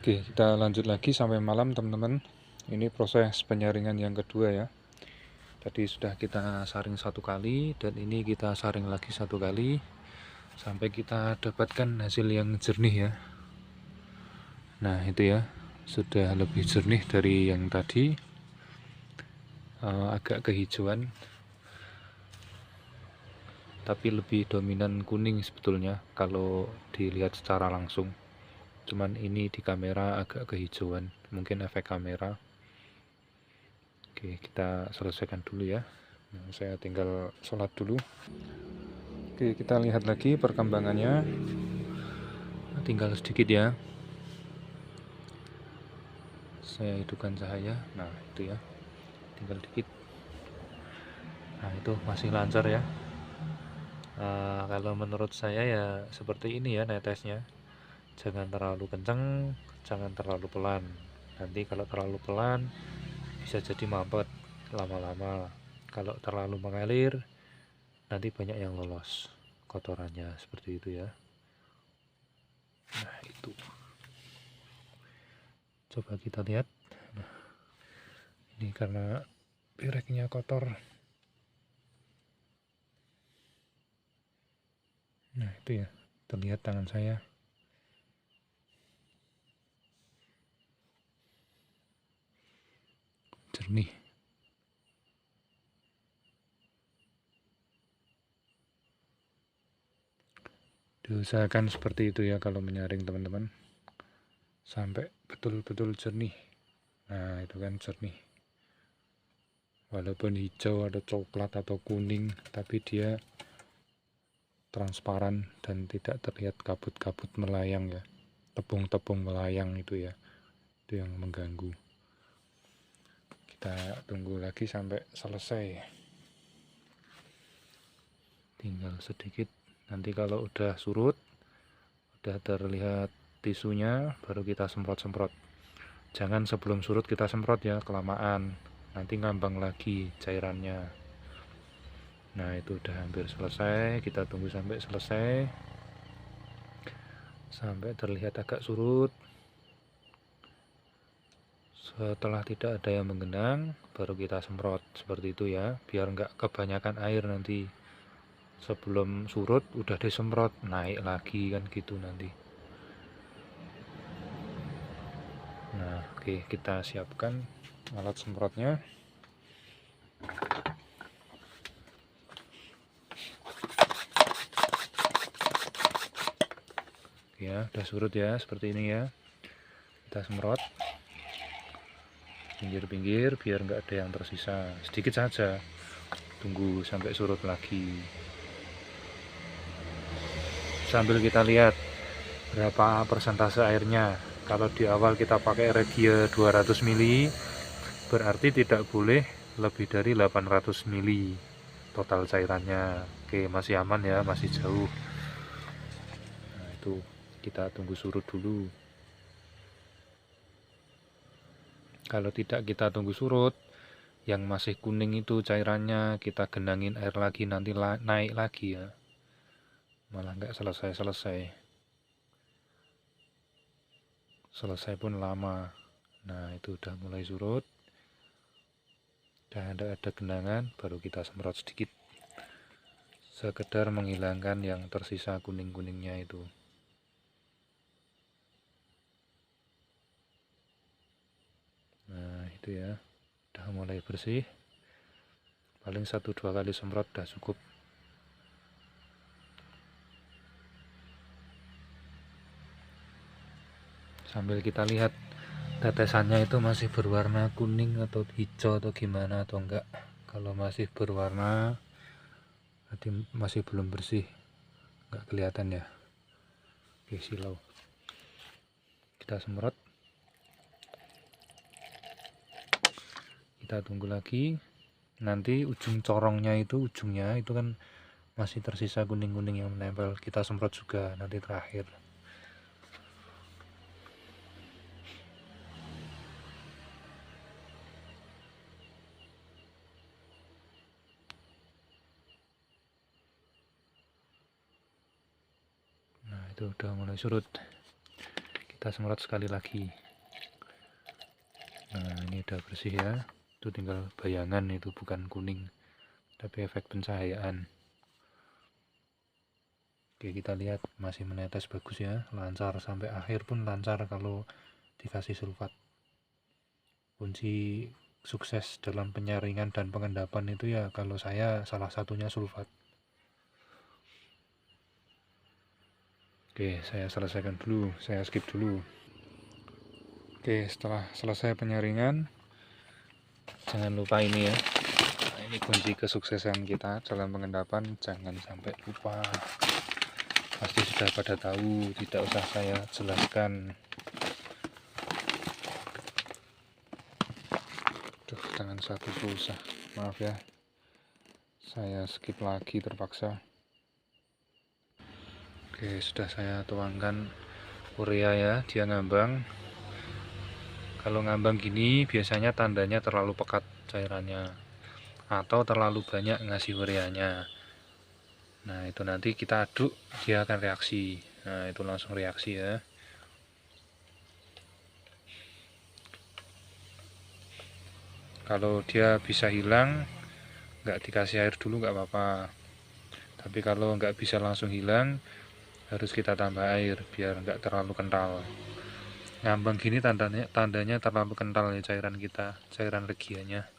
Oke, kita lanjut lagi sampai malam teman-teman. Ini proses penyaringan yang kedua ya. Tadi sudah kita saring satu kali dan ini kita saring lagi satu kali sampai kita dapatkan hasil yang jernih ya. Nah itu ya, sudah lebih jernih dari yang tadi, agak kehijauan, tapi lebih dominan kuning sebetulnya kalau dilihat secara langsung. Cuman ini di kamera agak kehijauan, mungkin efek kamera. Oke, kita selesaikan dulu ya. Nah, saya tinggal sholat dulu. Oke, kita lihat lagi perkembangannya. Tinggal sedikit ya. Saya hidupkan cahaya. Nah, itu ya. Tinggal dikit. Nah, itu masih lancar ya. Kalau menurut saya ya seperti ini ya netesnya. Jangan terlalu kenceng, jangan terlalu pelan. Nanti kalau terlalu pelan bisa jadi mampet lama-lama. Kalau terlalu mengalir nanti banyak yang lolos kotorannya, seperti itu ya. Nah itu, coba kita lihat. Nah, ini karena pireknya kotor. Nah itu ya, terlihat tangan saya. Jernih. Diusahakan seperti itu ya kalau menyaring teman-teman, sampai betul-betul jernih. Nah itu kan jernih, walaupun hijau atau coklat atau kuning, tapi dia transparan dan tidak terlihat kabut-kabut melayang ya, tepung-tepung melayang itu ya, itu yang mengganggu. Kita tunggu lagi sampai selesai, tinggal sedikit. Nanti kalau udah surut, udah terlihat tisunya, baru kita semprot-semprot. Jangan sebelum surut kita semprot ya, kelamaan nanti ngambang lagi cairannya. Nah itu udah hampir selesai, kita tunggu sampai selesai, sampai terlihat agak surut. Setelah tidak ada yang menggenang, baru kita semprot seperti itu ya, biar nggak kebanyakan air nanti. Sebelum surut udah disemprot, naik lagi kan gitu nanti. Nah oke, kita siapkan alat semprotnya. Ya udah surut ya, seperti ini ya. Kita semprot pinggir-pinggir biar nggak ada yang tersisa, sedikit saja. Tunggu sampai surut lagi, sambil kita lihat berapa persentase airnya. Kalau di awal kita pakai Regia 200 ml, berarti tidak boleh lebih dari 800 ml total cairannya. Oke, masih aman ya, masih jauh. Nah itu, kita tunggu surut dulu. Kalau tidak kita tunggu surut, yang masih kuning itu cairannya kita genangin air lagi, nanti naik lagi ya, malah nggak selesai pun lama. Nah itu udah mulai surut, dan ada genangan, baru kita semprot sedikit, sekedar menghilangkan yang tersisa kuning-kuningnya itu. Nah itu ya, udah mulai bersih. Paling 1-2 kali semprot udah cukup. Sambil kita lihat tetesannya itu masih berwarna kuning atau hijau atau gimana atau enggak. Kalau masih berwarna berarti masih belum bersih, enggak kelihatan ya. Oke, silau. Kita semprot, kita tunggu lagi. Nanti ujung corongnya itu, ujungnya itu kan masih tersisa kuning-kuning yang menempel, kita semprot juga nanti terakhir. Nah itu udah mulai surut, kita semprot sekali lagi. Nah, ini udah bersih ya. Itu tinggal bayangan, itu bukan kuning, tapi efek pencahayaan. Oke, kita lihat masih menetes bagus ya, lancar sampai akhir pun lancar kalau dikasih sulfat. Kunci sukses dalam penyaringan dan pengendapan itu ya kalau saya salah satunya sulfat. Oke, saya selesaikan dulu, saya skip dulu. Oke, setelah selesai penyaringan, jangan lupa ini ya. Nah, ini kunci kesuksesan kita dalam pengendapan, jangan sampai lupa. Pasti sudah pada tahu, tidak usah saya jelaskan. Tuh, tangan satu susah, maaf ya. Saya skip lagi terpaksa. Oke, sudah saya tuangkan urea ya, dia ngambang. Kalau ngambang gini biasanya tandanya terlalu pekat cairannya atau terlalu banyak ngasih ureanya. Nah, itu nanti kita aduk, dia akan reaksi. Nah, itu langsung reaksi ya. Kalau dia bisa hilang, nggak dikasih air dulu nggak apa-apa. Tapi kalau nggak bisa langsung hilang, harus kita tambah air biar nggak terlalu kental. Ngambang gini tandanya terlalu kental ya cairan kita, cairan regianya.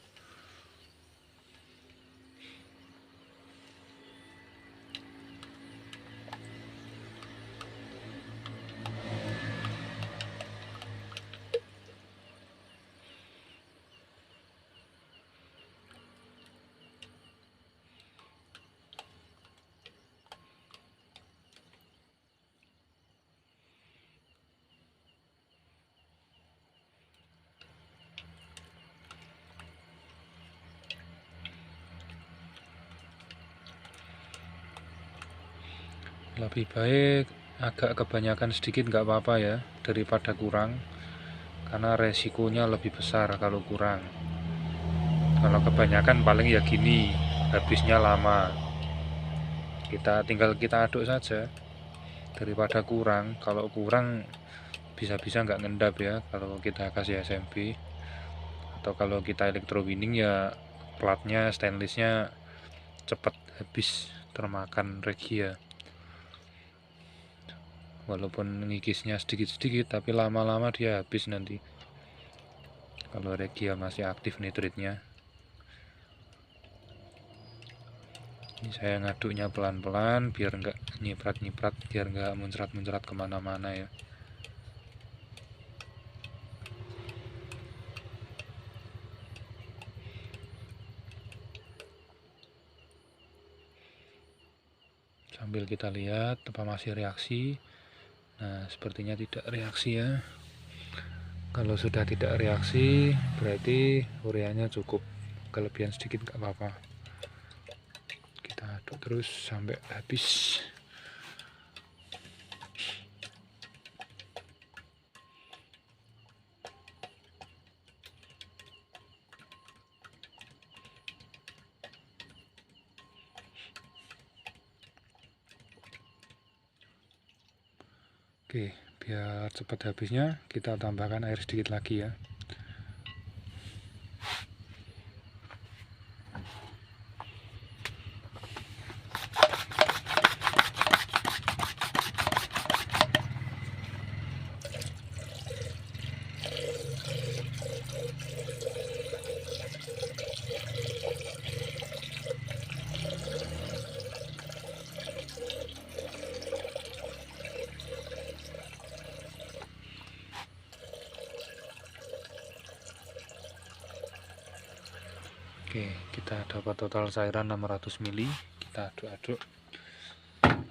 Lebih baik agak kebanyakan sedikit nggak apa-apa ya, daripada kurang, karena resikonya lebih besar kalau kurang. Kalau kebanyakan paling ya gini, habisnya lama. Tinggal kita aduk saja daripada kurang. Kalau kurang bisa-bisa nggak ngendap ya kalau kita kasih SMP, atau kalau kita electrowinning ya platnya stainlessnya cepat habis termakan regia. Walaupun ngikisnya sedikit-sedikit tapi lama-lama dia habis nanti kalau regia masih aktif nitritnya. Ini saya ngaduknya pelan-pelan biar nggak nyiprat-nyiprat, biar nggak muncrat-muncrat kemana-mana ya. Sambil kita lihat apa masih reaksi. Nah, sepertinya tidak reaksi ya. Kalau sudah tidak reaksi, berarti ureanya cukup. Kelebihan sedikit nggak apa-apa. Kita aduk terus sampai habis. Oke, biar cepat habisnya, kita tambahkan air sedikit lagi ya. Oke, kita dapat total cairan 600 ml. Kita aduk-aduk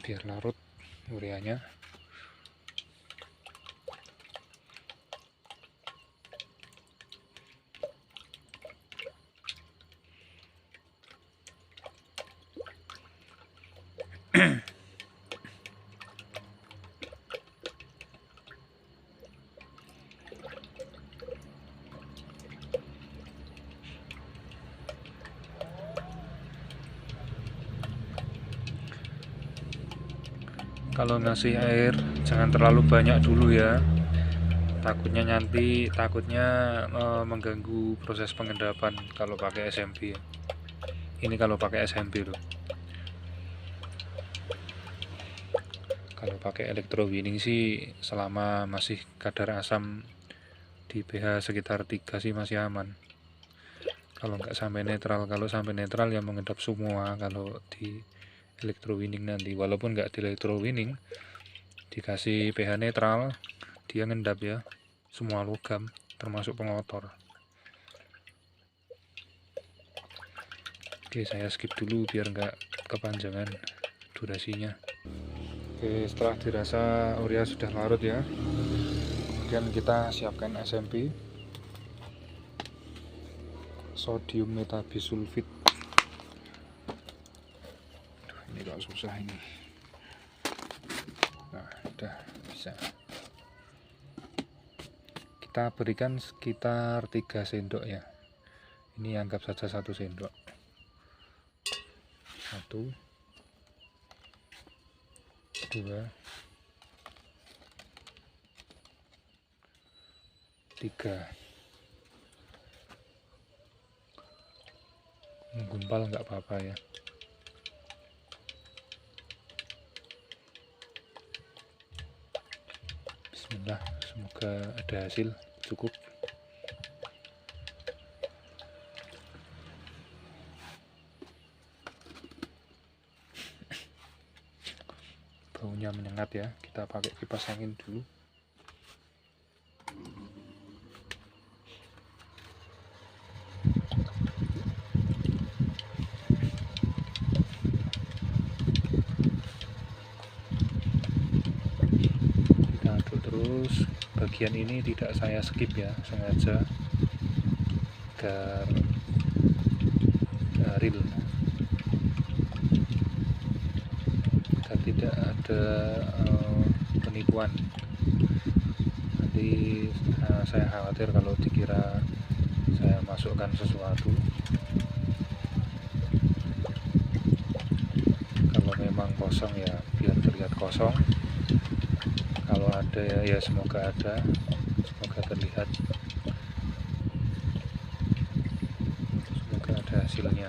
biar larut ureanya. Kalau ngasih air jangan terlalu banyak dulu ya, takutnya mengganggu proses pengendapan kalau pakai SMP ya. Ini kalau pakai SMP loh. Kalau pakai electrowinning sih selama masih kadar asam di pH sekitar 3 sih masih aman. Kalau nggak sampai netral, kalau sampai netral ya mengendap semua kalau di electrowinning nanti. Walaupun nggak di electrowinning, dikasih pH netral, dia ngendap ya semua logam termasuk pengotor. Oke, saya skip dulu biar nggak kepanjangan durasinya. Oke, setelah dirasa urea sudah larut ya, kemudian kita siapkan SMP, sodium metabisulfit. Ini kok susah ini. Nah, udah bisa. Kita berikan sekitar 3 sendok ya. Ini anggap saja 1 sendok. 1, 2, 3. Menggumpal nggak apa-apa ya. Bismillah, semoga ada hasil. Cukup. Baunya menyengat ya, kita pakai kipas angin dulu. Kita aduk terus. Bagian ini tidak saya skip ya, sengaja agar real, agar tidak ada penipuan. Nanti saya khawatir kalau dikira saya masukkan sesuatu. Kalau memang kosong ya biar terlihat kosong, kalau ada ya semoga ada, semoga terlihat, semoga ada hasilnya.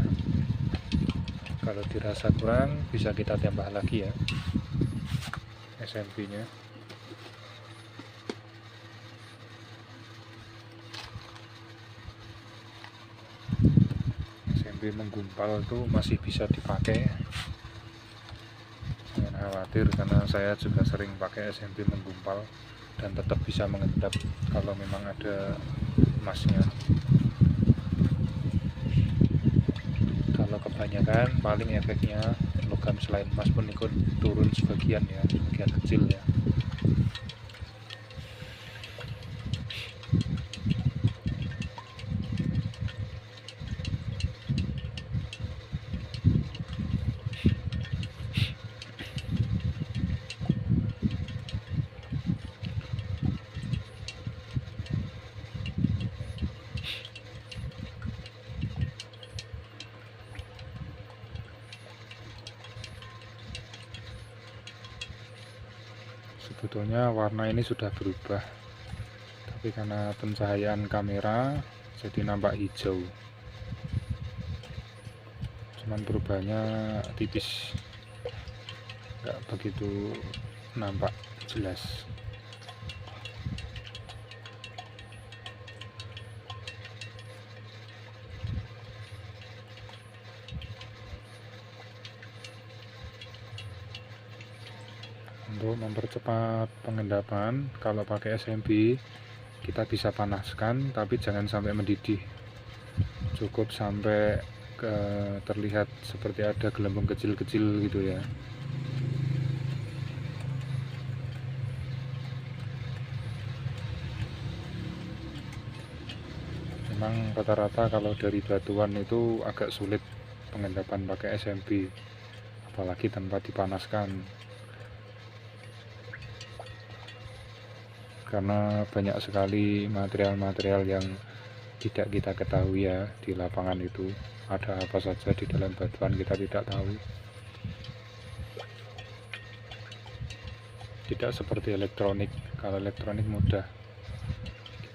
Kalau dirasa kurang bisa kita tambah lagi ya SMP nya. SMP menggumpal tuh masih bisa dipakai, jangan khawatir, karena saya juga sering pakai SMP menggumpal dan tetap bisa mengendap kalau memang ada emasnya. Kalau kebanyakan paling efeknya logam selain emas pun ikut turun sebagian ya, sebagian kecil ya. Sebetulnya warna ini sudah berubah, tapi karena pencahayaan kamera jadi nampak hijau. Cuman perubahannya tipis, nggak begitu nampak jelas. Untuk mempercepat pengendapan, kalau pakai SMP kita bisa panaskan tapi jangan sampai mendidih, cukup sampai terlihat seperti ada gelembung kecil-kecil gitu ya. Memang rata-rata kalau dari batuan itu agak sulit pengendapan pakai SMP, apalagi tanpa dipanaskan, karena banyak sekali material-material yang tidak kita ketahui ya di lapangan itu. Ada apa saja di dalam batuan kita tidak tahu. Tidak seperti elektronik, kalau elektronik mudah.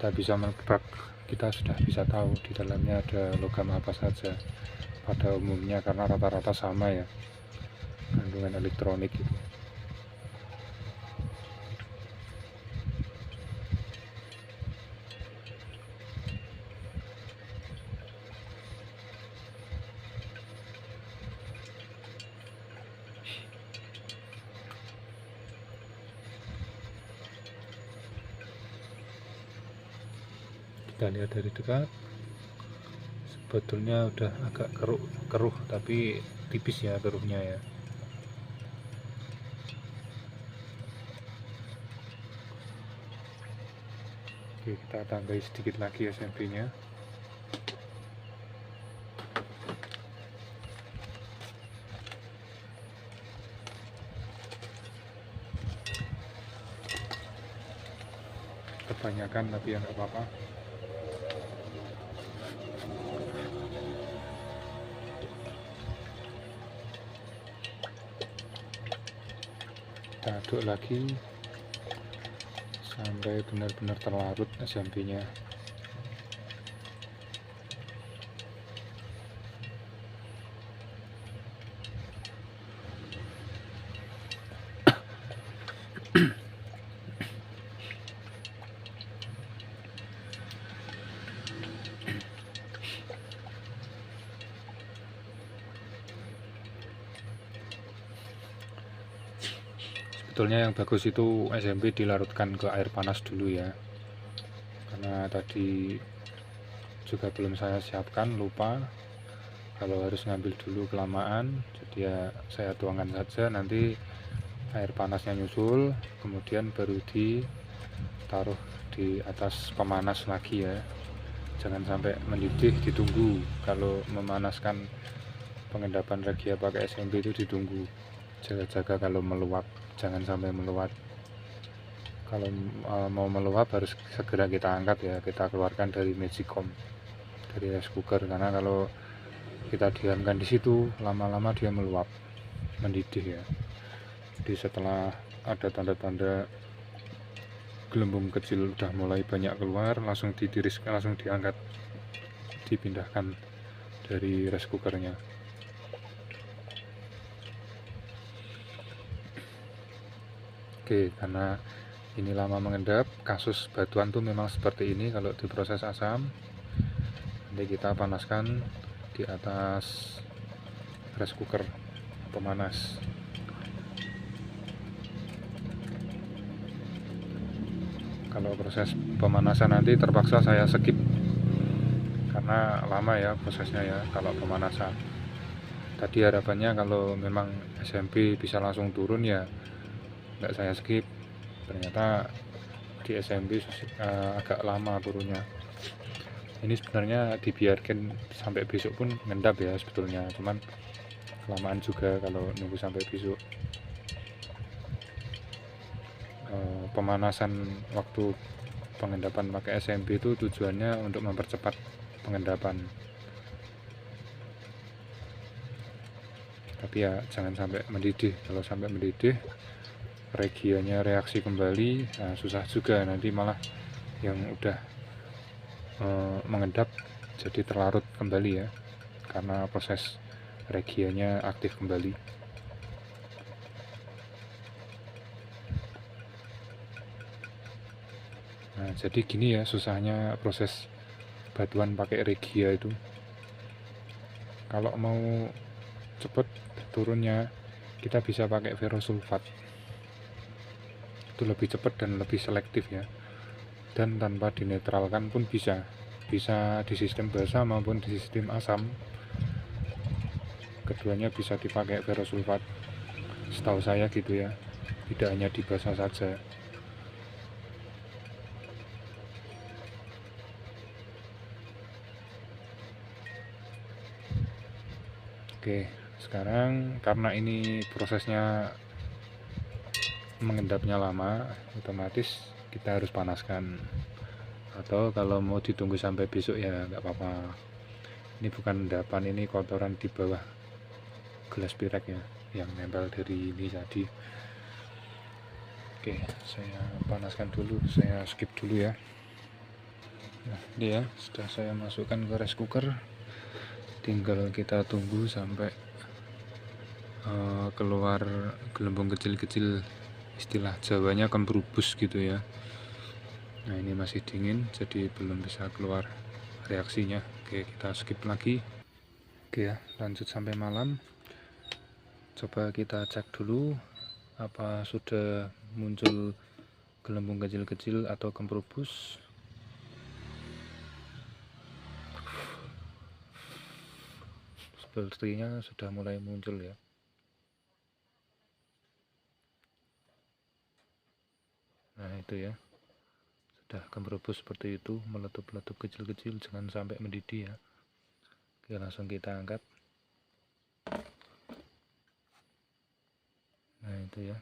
kita sudah bisa tahu di dalamnya ada logam apa saja pada umumnya, karena rata-rata sama ya kandungan elektronik itu. Kita lihat dari dekat, sebetulnya udah agak keruh tapi tipis ya keruhnya ya. Oke, kita tambahi sedikit lagi SMP nya. Kebanyakan tapi ya nggak apa-apa. Kita aduk lagi sampai benar-benar terlarut SMP nya. Sebetulnya yang bagus itu SMP dilarutkan ke air panas dulu ya, karena tadi juga belum saya siapkan, lupa kalau harus ngambil dulu kelamaan, jadi ya saya tuangkan saja, nanti air panasnya nyusul, kemudian baru ditaruh di atas pemanas lagi ya. Jangan sampai mendidih, ditunggu. Kalau memanaskan pengendapan regia pakai SMP itu ditunggu, jaga-jaga kalau meluap, jangan sampai meluap. Kalau mau meluap harus segera kita angkat ya, kita keluarkan dari magicom, dari rice cooker, karena kalau kita diamkan di situ lama-lama dia meluap, mendidih ya. Jadi setelah ada tanda-tanda gelembung kecil udah mulai banyak keluar, langsung ditiriskan, langsung diangkat, dipindahkan dari rice cookernya. Oke, karena ini lama mengendap, kasus batuan tuh memang seperti ini kalau diproses asam. Nanti kita panaskan di atas rice cooker pemanas. Kalau proses pemanasan nanti terpaksa saya skip karena lama ya prosesnya ya kalau pemanasan. Tadi harapannya kalau memang SMP bisa langsung turun ya nggak saya skip, ternyata di SMP agak lama turunnya. Ini sebenarnya dibiarkan sampai besok pun ngendap ya sebetulnya, cuman kelamaan juga kalau nunggu sampai besok. Pemanasan waktu pengendapan pakai SMP itu tujuannya untuk mempercepat pengendapan, tapi ya jangan sampai mendidih. Kalau sampai mendidih regianya reaksi kembali, nah susah juga, nanti malah yang udah mengendap jadi terlarut kembali ya, karena proses regianya aktif kembali. Nah jadi gini ya susahnya proses batuan pakai regia itu. Kalau mau cepet turunnya kita bisa pakai ferrosulfat, itu lebih cepat dan lebih selektif ya, dan tanpa dinetralkan pun bisa di sistem basah maupun di sistem asam, keduanya bisa dipakai ferrosulfat, setahu saya gitu ya, tidak hanya di basah saja. Oke, sekarang karena ini prosesnya mengendapnya lama, otomatis kita harus panaskan, atau kalau mau ditunggu sampai besok ya nggak apa-apa. Ini bukan endapan, ini kotoran di bawah gelas pirek ya yang nempel dari ini tadi. Oke, saya panaskan dulu, saya skip dulu ya. Nah, ini ya sudah saya masukkan ke rice cooker, tinggal kita tunggu sampai keluar gelembung kecil-kecil, istilah Jawanya kan berubus gitu ya. Nah, ini masih dingin jadi belum bisa keluar reaksinya. Oke, kita skip lagi. Oke ya, lanjut sampai malam. Coba kita cek dulu apa sudah muncul gelembung kecil-kecil atau kemperubus. Sepertinya sudah mulai muncul ya. Nah, itu ya. Sudah kemperubus seperti itu, meletup-letup kecil-kecil, jangan sampai mendidih ya. Oke, langsung kita angkat. Nah, itu ya.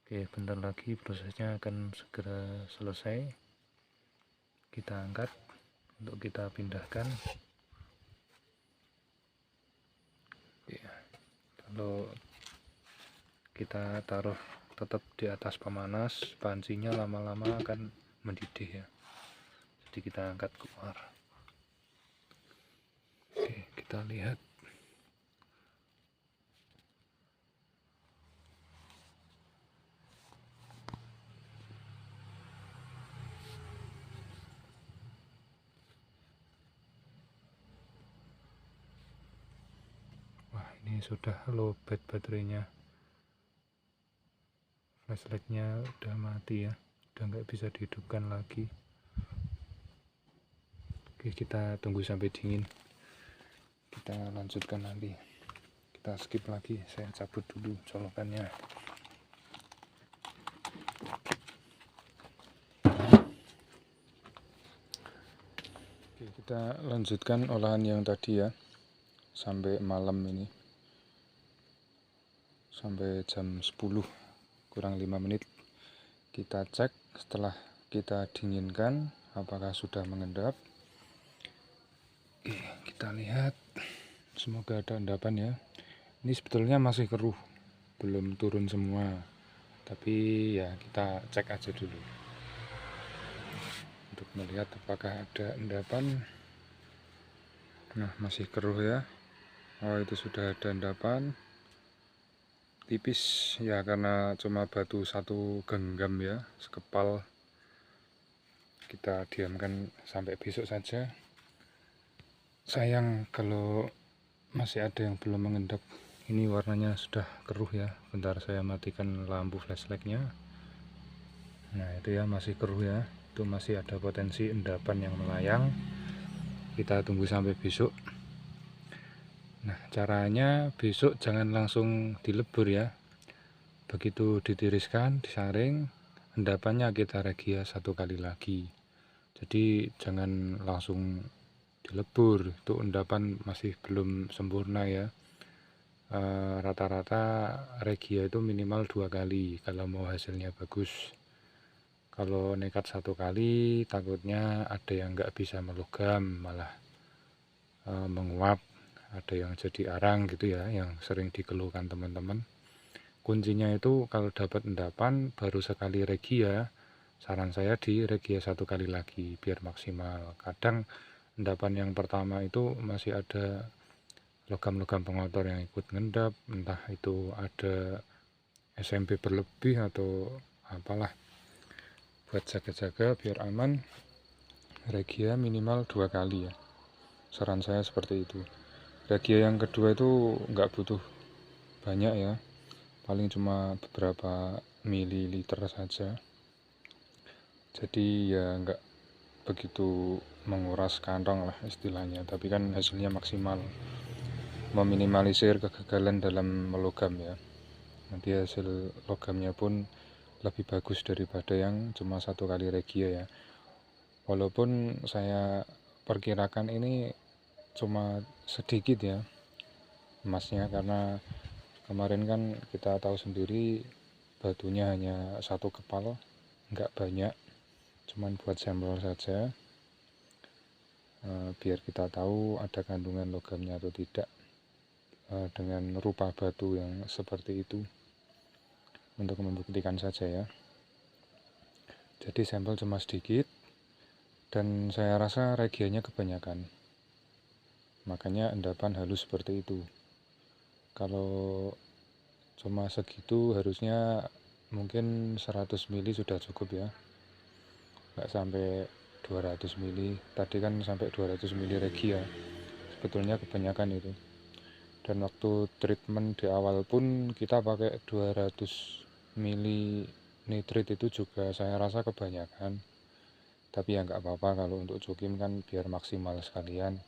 Oke, bentar lagi prosesnya akan segera selesai. Kita angkat untuk kita pindahkan. Ya, kalau kita taruh tetap di atas pemanas, pancinya lama-lama akan mendidih ya. Jadi kita angkat keluar. Oke, kita lihat. Wah, ini sudah lowbat baterainya. Flashlightnya udah mati ya, udah nggak bisa dihidupkan lagi. Oke, kita tunggu sampai dingin, kita lanjutkan nanti. Kita skip lagi, saya cabut dulu colokannya. Oke, kita lanjutkan olahan yang tadi ya, sampai malam ini, sampai jam 10 kurang 5 menit. Kita cek setelah kita dinginkan apakah sudah mengendap. Oke, kita lihat, semoga ada endapan ya. Ini sebetulnya masih keruh, belum turun semua, tapi ya kita cek aja dulu untuk melihat apakah ada endapan. Nah, masih keruh ya. Oh, itu sudah ada endapan tipis ya, karena cuma batu satu genggam ya, sekepal. Kita diamkan sampai besok saja. Sayang kalau masih ada yang belum mengendap. Ini warnanya sudah keruh ya. Bentar saya matikan lampu flashlightnya. Nah, itu ya masih keruh ya. Itu masih ada potensi endapan yang melayang. Kita tunggu sampai besok. Nah, caranya besok jangan langsung dilebur ya. Begitu ditiriskan, disaring, endapannya kita regia satu kali lagi. Jadi jangan langsung dilebur, itu endapan masih belum sempurna ya. Rata-rata regia itu minimal 2 kali kalau mau hasilnya bagus. Kalau nekat 1 kali takutnya ada yang nggak bisa melogam, malah menguap, ada yang jadi arang gitu ya, yang sering dikeluhkan teman-teman. Kuncinya itu kalau dapat endapan baru sekali regia, saran saya di regia 1 kali lagi biar maksimal. Kadang endapan yang pertama itu masih ada logam-logam pengotor yang ikut ngendap, entah itu ada SMP berlebih atau apalah. Buat jaga-jaga biar aman, regia minimal 2 kali ya, saran saya seperti itu. Regia yang kedua itu nggak butuh banyak ya, paling cuma beberapa mililiter saja, jadi ya nggak begitu menguras kantong lah istilahnya, tapi kan hasilnya maksimal, meminimalisir kegagalan dalam melogam ya. Nanti hasil logamnya pun lebih bagus daripada yang cuma 1 kali regia ya. Walaupun saya perkirakan ini cuma sedikit ya emasnya, karena kemarin kan kita tahu sendiri batunya hanya 1 kepal, nggak banyak, cuman buat sampel saja, biar kita tahu ada kandungan logamnya atau tidak dengan rupa batu yang seperti itu. untuk membuktikan saja ya. Jadi sampel cuma sedikit dan saya rasa regianya kebanyakan, makanya endapan halus seperti itu. Kalau cuma segitu harusnya mungkin 100 ml sudah cukup ya, nggak sampai 200 ml. Tadi kan sampai 200 ml regia, sebetulnya kebanyakan itu. Dan waktu treatment di awal pun kita pakai 200 ml nitrit, itu juga saya rasa kebanyakan. Tapi ya nggak apa-apa, kalau untuk cokim kan biar maksimal sekalian.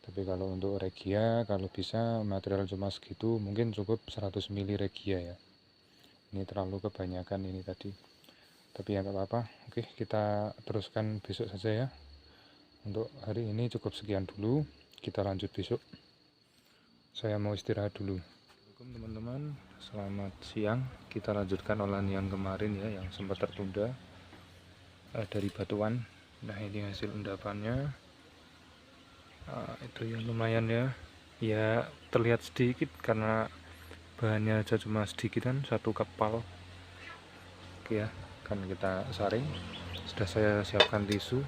Tapi kalau untuk regia, kalau bisa material cuma segitu, mungkin cukup 100 ml regia ya. Ini terlalu kebanyakan ini tadi. Tapi ya nggak apa-apa. Oke, kita teruskan besok saja ya. Untuk hari ini cukup sekian dulu. Kita lanjut besok. Saya mau istirahat dulu. Assalamualaikum teman-teman, selamat siang. Kita lanjutkan olahan yang kemarin ya, yang sempat tertunda dari batuan. Nah, ini hasil endapannya. Itu yang lumayan ya. Ya terlihat sedikit karena bahannya aja cuma sedikit kan, satu kepal. Oke ya, kan kita saring. Sudah saya siapkan tisu.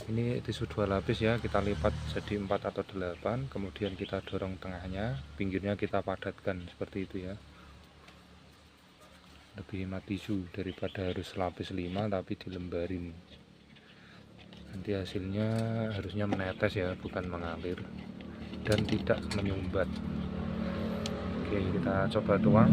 Ini tisu 2 lapis ya, kita lipat jadi 4 atau 8, kemudian kita dorong tengahnya, pinggirnya kita padatkan seperti itu ya. Lebih hemat tisu daripada harus lapis 5 tapi dilembarin. Nanti hasilnya harusnya menetes ya, bukan mengalir dan tidak menyumbat. Oke, kita coba tuang.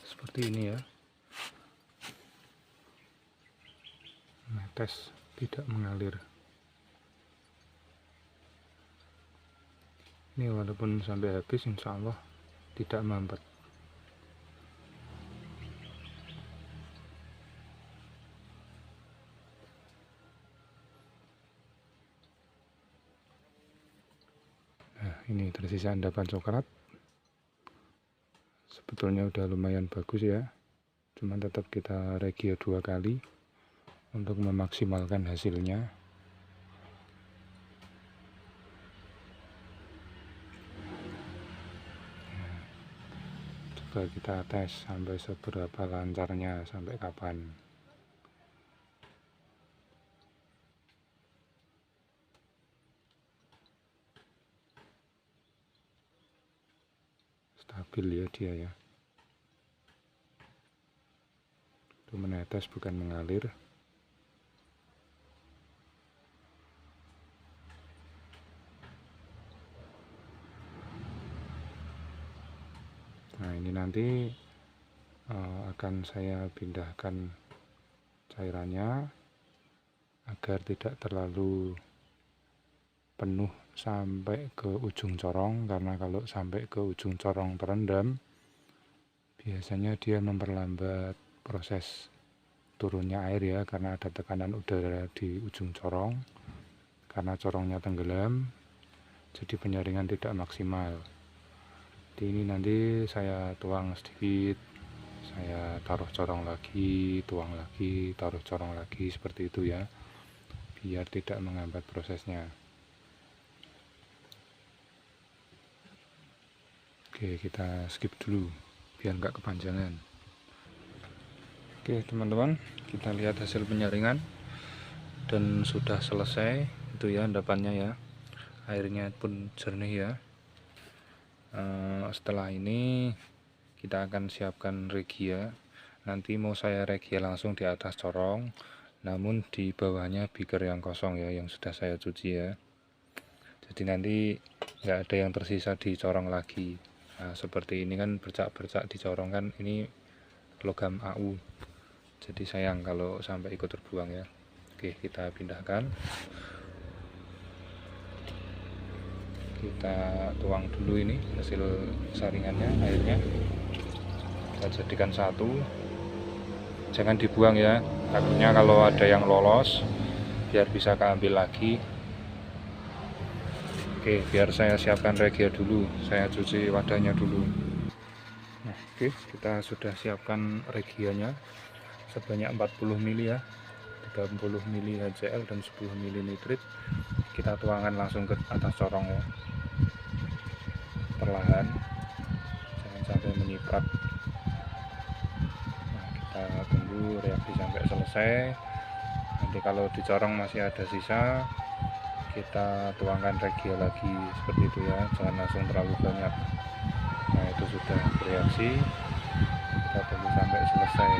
Seperti ini ya, menetes tidak mengalir. Ini walaupun sampai habis insya Allah tidak mampat. Nah, ini tersisa endapan coklat. Sebetulnya udah lumayan bagus ya, cuman tetap kita regia 2 kali untuk memaksimalkan hasilnya. Coba kita tes sampai seberapa lancarnya, sampai kapan. Stabil ya dia ya, itu menetes bukan mengalir. Nah, ini nanti akan saya pindahkan cairannya agar tidak terlalu penuh sampai ke ujung corong, karena kalau sampai ke ujung corong terendam biasanya dia memperlambat proses turunnya air ya, karena ada tekanan udara di ujung corong, karena corongnya tenggelam jadi penyaringan tidak maksimal. Jadi ini nanti saya tuang sedikit, saya taruh corong lagi, tuang lagi, taruh corong lagi, seperti itu ya, biar tidak menghambat prosesnya. Oke, kita skip dulu biar nggak kepanjangan. Oke teman-teman, kita lihat hasil penyaringan dan sudah selesai itu ya endapannya ya, airnya pun jernih ya. Setelah ini kita akan siapkan regia. Nanti mau saya regia langsung di atas corong, namun di bawahnya beaker yang kosong ya, yang sudah saya cuci ya. Jadi nanti nggak ada yang tersisa di corong lagi. Nah, seperti ini kan bercak-bercak dicorong kan, ini logam AU, jadi sayang kalau sampai ikut terbuang ya. Oke, kita pindahkan, kita tuang dulu ini hasil saringannya, airnya kita jadikan satu, jangan dibuang ya, takutnya kalau ada yang lolos biar bisa keambil lagi. Oke, biar saya siapkan regia dulu, saya cuci wadahnya dulu. Nah, oke, kita sudah siapkan regianya sebanyak 40 ml ya, 30 ml HCl dan 10 ml nitrit. Kita tuangkan langsung ke atas corong ya, perlahan, jangan sampai menyiprat. Nah, kita tunggu reaksi sampai selesai. Nanti kalau dicorong masih ada sisa, kita tuangkan regia lagi seperti itu ya, jangan langsung terlalu banyak. Nah, itu sudah bereaksi, kita tunggu sampai selesai.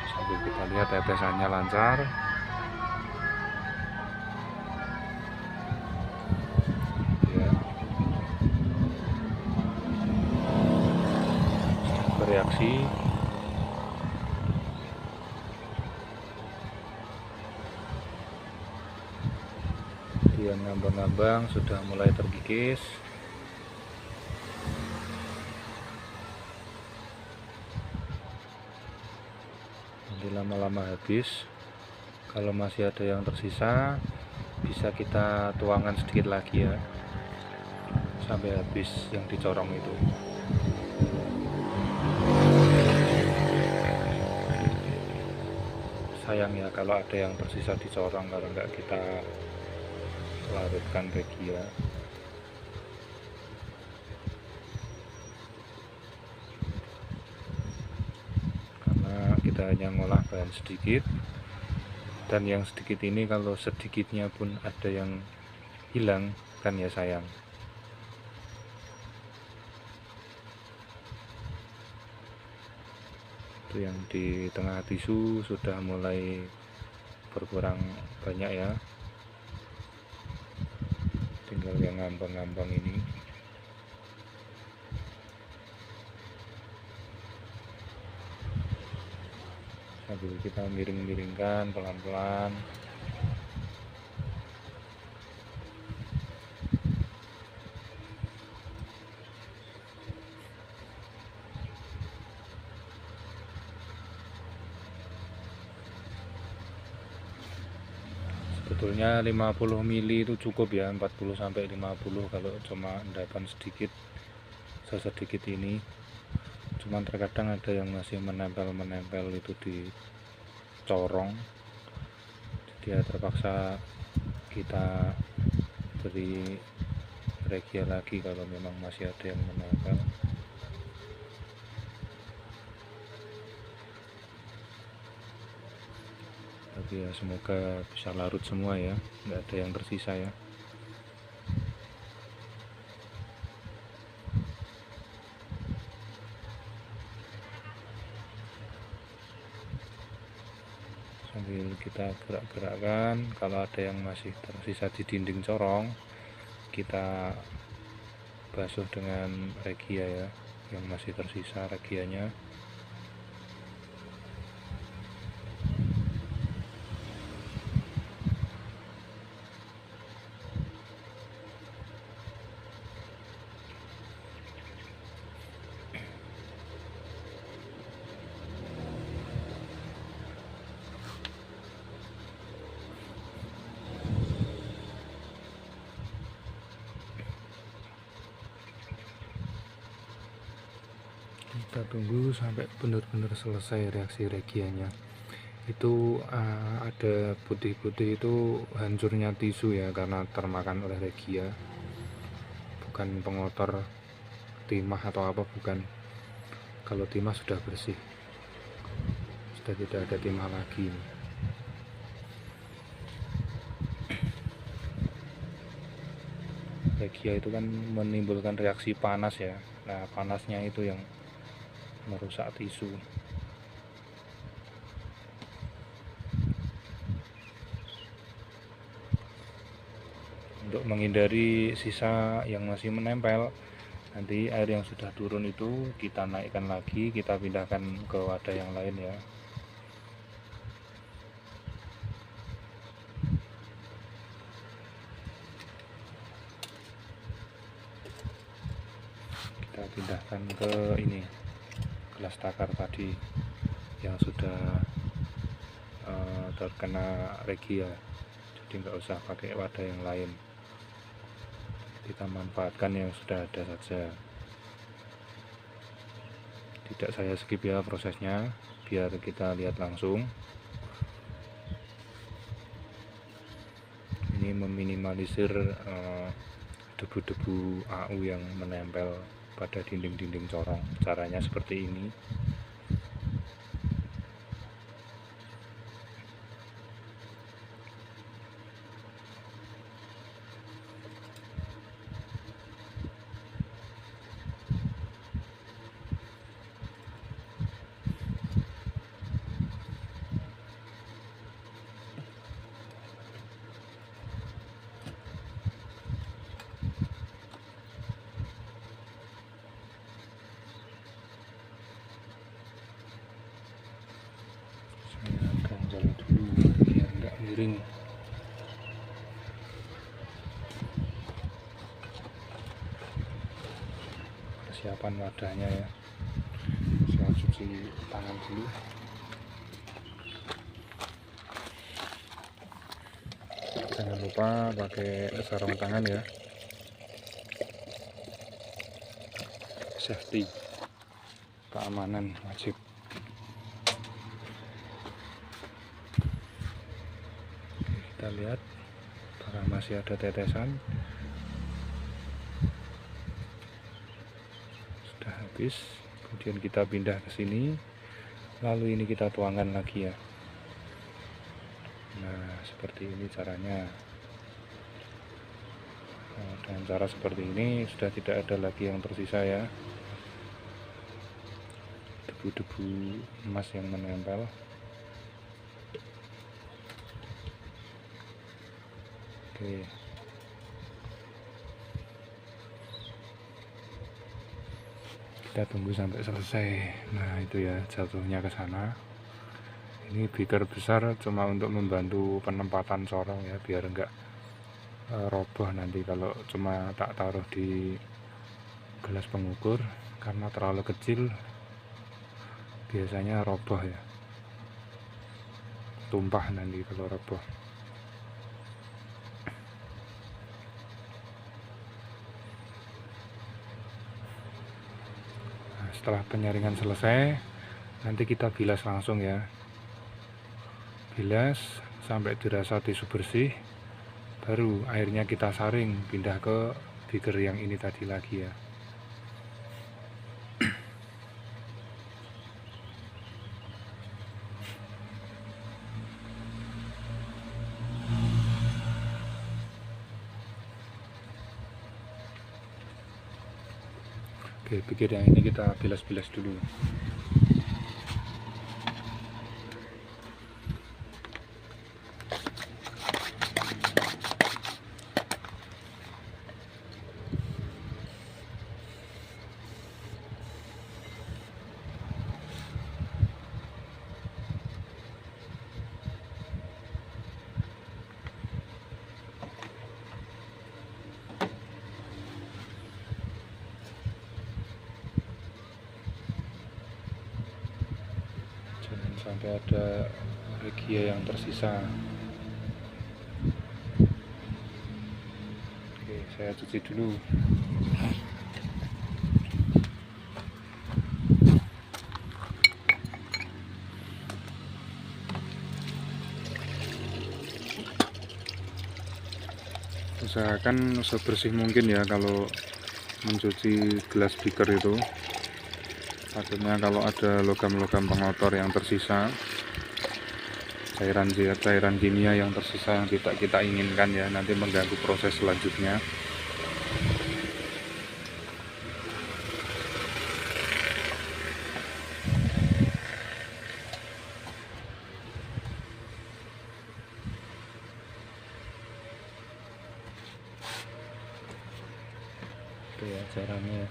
Sambil kita lihat tetesannya lancar. Ya, bereaksi. Dia ngambang-ngambang, sudah mulai terkikis. Nanti lama-lama habis. Kalau masih ada yang tersisa, bisa kita tuangkan sedikit lagi ya, sampai habis yang dicorong itu. Sayang ya kalau ada yang tersisa dicorong, kalau nggak kita larutkan regia. Karena kita hanya ngolah bahan sedikit, dan yang sedikit ini kalau sedikitnya pun ada yang hilang kan ya sayang. Itu yang di tengah tisu sudah mulai berkurang banyak ya, tinggal yang ngambang-ngambang ini. Sambil kita miring-miringkan pelan-pelan. Sebetulnya 50 ml itu cukup ya, 40 sampai 50 kalau cuma endapan sedikit, sesedikit ini. Cuman terkadang ada yang masih menempel-menempel itu di corong, jadi terpaksa kita beri regia lagi kalau memang masih ada yang menempel. Tapi ya semoga bisa larut semua ya, nggak ada yang tersisa ya. Sambil kita gerak-gerakkan, kalau ada yang masih tersisa di dinding corong, kita basuh dengan regia ya, yang masih tersisa regianya. Kita tunggu sampai benar-benar selesai reaksi regianya. Itu ada putih-putih itu hancurnya tisu ya, karena termakan oleh regia, bukan pengotor timah atau apa, bukan. Kalau timah sudah bersih, sudah tidak ada timah lagi. Regia itu kan menimbulkan reaksi panas ya, nah panasnya itu yang merusak tisu. untuk menghindari sisa yang masih menempel. Nanti air yang sudah turun itu kita naikkan lagi, kita pindahkan ke wadah yang lain ya. Kita pindahkan ke ini, gelas takar tadi yang sudah terkena regi ya, jadi nggak usah pakai wadah yang lain, kita manfaatkan yang sudah ada saja. Tidak saya skip ya prosesnya, biar kita lihat langsung. Ini meminimalisir debu-debu AU yang menempel pada dinding-dinding corong. Caranya seperti ini. Ganjal dulu biar nggak miring. Persiapan wadahnya ya, saya cuci tangan dulu. Jangan lupa pakai sarung tangan ya, safety, keamanan wajib. Kita lihat apakah masih ada tetesan. Sudah habis, kemudian kita pindah ke sini, lalu ini kita tuangkan lagi ya. Nah, seperti ini caranya. Nah, dengan cara seperti ini sudah tidak ada lagi yang tersisa ya, debu-debu emas yang menempel. Oke, kita tunggu sampai selesai. Nah itu ya, jatuhnya ke sana. Ini beaker besar cuma untuk membantu penempatan corong ya, biar enggak roboh nanti kalau cuma tak taruh di gelas pengukur, karena terlalu kecil biasanya roboh ya, tumpah nanti kalau roboh. Setelah penyaringan selesai, nanti kita bilas langsung ya. Bilas sampai dirasa tisu bersih, baru airnya kita saring pindah ke beaker yang ini tadi lagi ya. Oke, beaker yang ini kita bilas-bilas dulu. Sampai ada regia yang tersisa. Oke, saya cuci dulu. Usahakan sebersih mungkin ya kalau mencuci gelas beaker itu. Takutnya kalau ada logam-logam pengotor yang tersisa, cairan kimia yang tersisa yang tidak kita inginkan ya, nanti mengganggu proses selanjutnya. Itu ya caranya.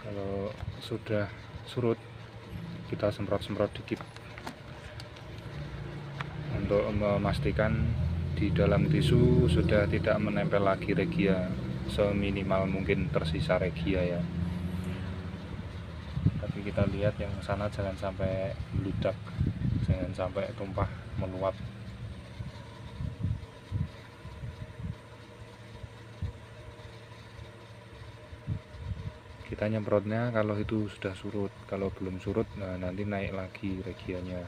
Kalau sudah surut, kita semprot-semprot dikit untuk memastikan di dalam tisu sudah tidak menempel lagi regia, seminimal mungkin tersisa regia ya. Tapi kita lihat yang sana jangan sampai meludak, jangan sampai tumpah meluap. Kita nyemprotnya kalau itu sudah surut, kalau belum surut nah nanti naik lagi regianya,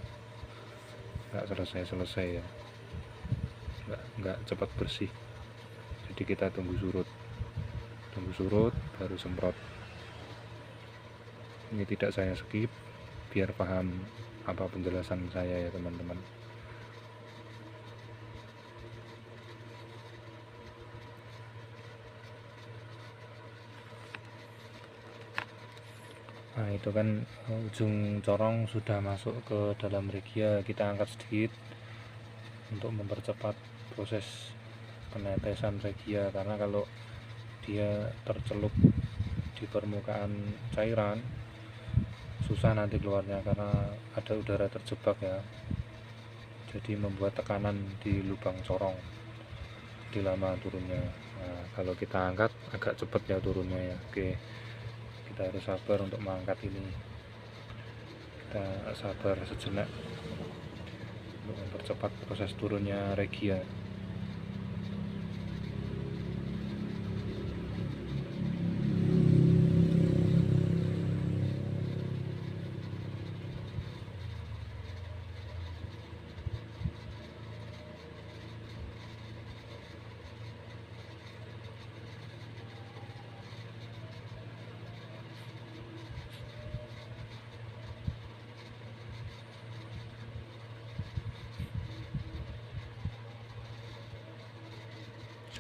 nggak selesai ya, nggak cepat bersih. Jadi kita tunggu surut baru semprot. Ini tidak saya skip biar paham apa penjelasan saya ya teman-teman. Nah itu kan ujung corong sudah masuk ke dalam regia, kita angkat sedikit untuk mempercepat proses penetesan regia, karena kalau dia tercelup di permukaan cairan susah nanti keluarnya karena ada udara terjebak ya, jadi membuat tekanan di lubang corong, jadi lama turunnya. Nah, kalau kita angkat agak cepat ya turunnya ya. Oke, kita harus sabar untuk mengangkat ini, kita sabar sejenak untuk mempercepat proses turunnya regia.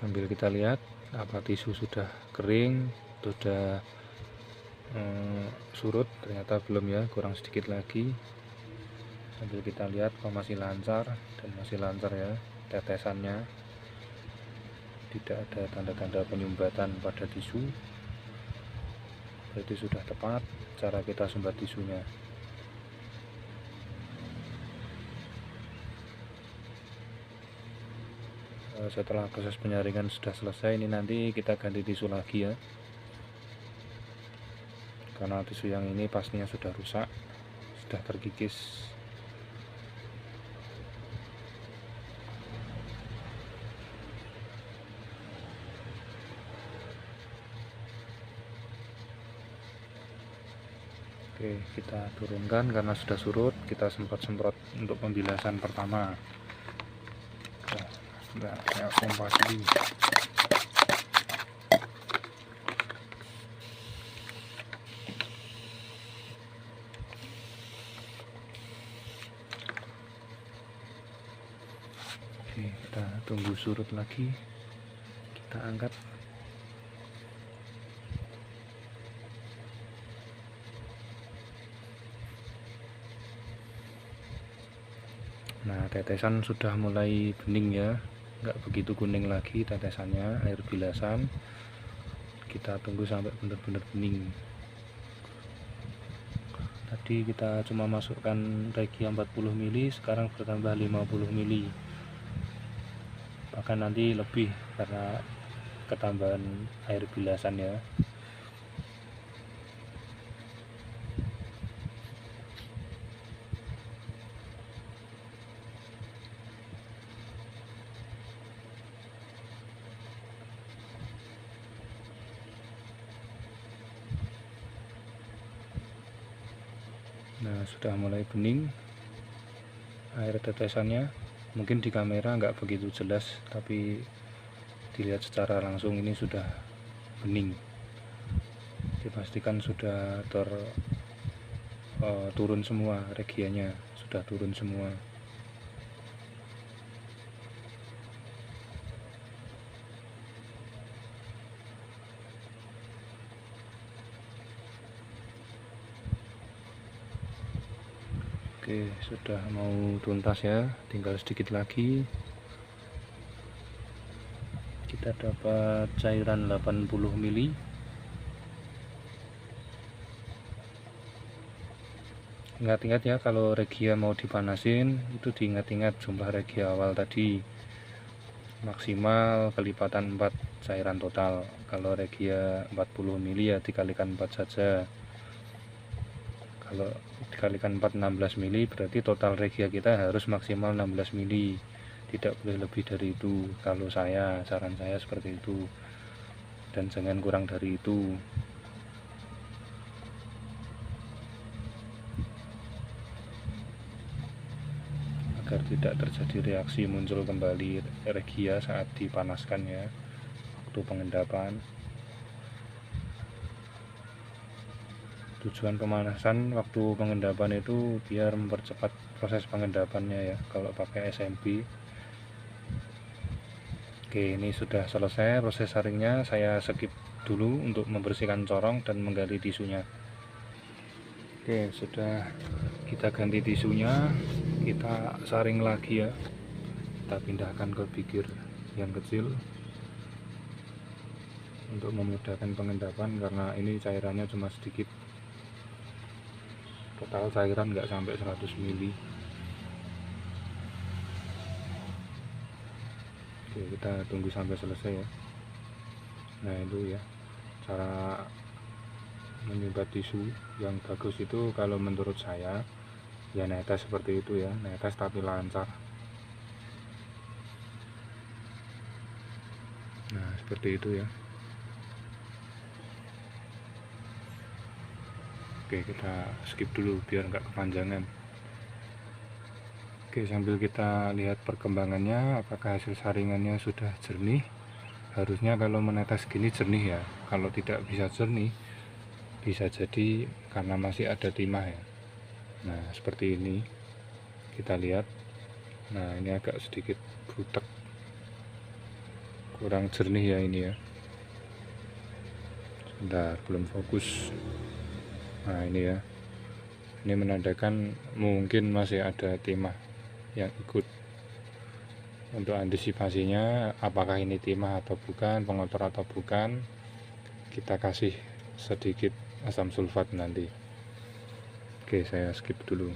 Sambil kita lihat apa tisu sudah kering, sudah surut, ternyata belum ya, kurang sedikit lagi. Sambil kita lihat kok masih lancar, dan masih lancar ya tetesannya, tidak ada tanda-tanda penyumbatan pada tisu, berarti sudah tepat cara kita sumbat tisunya. Setelah proses penyaringan sudah selesai, ini nanti kita ganti tisu lagi ya, karena tisu yang ini pastinya sudah rusak, sudah terkikis. Oke, kita turunkan karena sudah surut, kita semprot-semprot untuk pembilasan pertama. Nah, kayak pompa sini. Oke, kita tunggu surut lagi, kita angkat. Nah, tetesan sudah mulai bening ya, nggak begitu kuning lagi tetesannya, air bilasan. Kita tunggu sampai benar-benar bening. Tadi kita cuma masukkan regia 40 ml, sekarang bertambah 50 ml, bahkan nanti lebih karena ketambahan air bilasan ya. Nah, sudah mulai bening air tetesannya. Mungkin di kamera nggak begitu jelas, tapi dilihat secara langsung ini sudah bening. Dipastikan sudah turun semua regianya, sudah turun semua. Oke, sudah mau tuntas ya, tinggal sedikit lagi. Kita dapat cairan 80 ml. Ingat-ingat ya, kalau regia mau dipanasin itu diingat-ingat jumlah regia awal tadi, maksimal kelipatan 4 cairan total. Kalau regia 40 ml ya dikalikan 4 saja. Kalau dikalikan 4 16 mili, berarti total regia kita harus maksimal 16 mili, tidak boleh lebih dari itu. Kalau saran saya seperti itu, dan jangan kurang dari itu. Agar tidak terjadi reaksi muncul kembali regia saat dipanaskan ya, waktu pengendapan. Tujuan pemanasan waktu pengendapan itu biar mempercepat proses pengendapannya ya, kalau pakai SMP. Oke, ini sudah selesai proses saringnya. Saya skip dulu untuk membersihkan corong dan menggali tisunya. Oke, sudah kita ganti tisunya, kita saring lagi ya. Kita pindahkan ke bibir yang kecil untuk memudahkan pengendapan, karena ini cairannya cuma sedikit. Total cairan nggak sampai 100 mili. Oke, kita tunggu sampai selesai ya. Nah, itu ya cara menyumbat tisu yang bagus itu kalau menurut saya ya netes seperti itu ya, netes tapi lancar. Nah, seperti itu ya. Oke, kita skip dulu biar nggak kepanjangan. Oke, sambil kita lihat perkembangannya, apakah hasil saringannya sudah jernih. Harusnya kalau menetes gini jernih ya. Kalau tidak bisa jernih, bisa jadi karena masih ada timah ya. Nah, seperti ini kita lihat. Nah, ini agak sedikit butek, kurang jernih ya ini ya. Sebentar, belum fokus. Nah, ini ya, ini menandakan mungkin masih ada timah yang ikut. Untuk antisipasinya, apakah ini timah atau bukan, pengotor atau bukan, kita kasih sedikit asam sulfat nanti. Oke, saya skip dulu.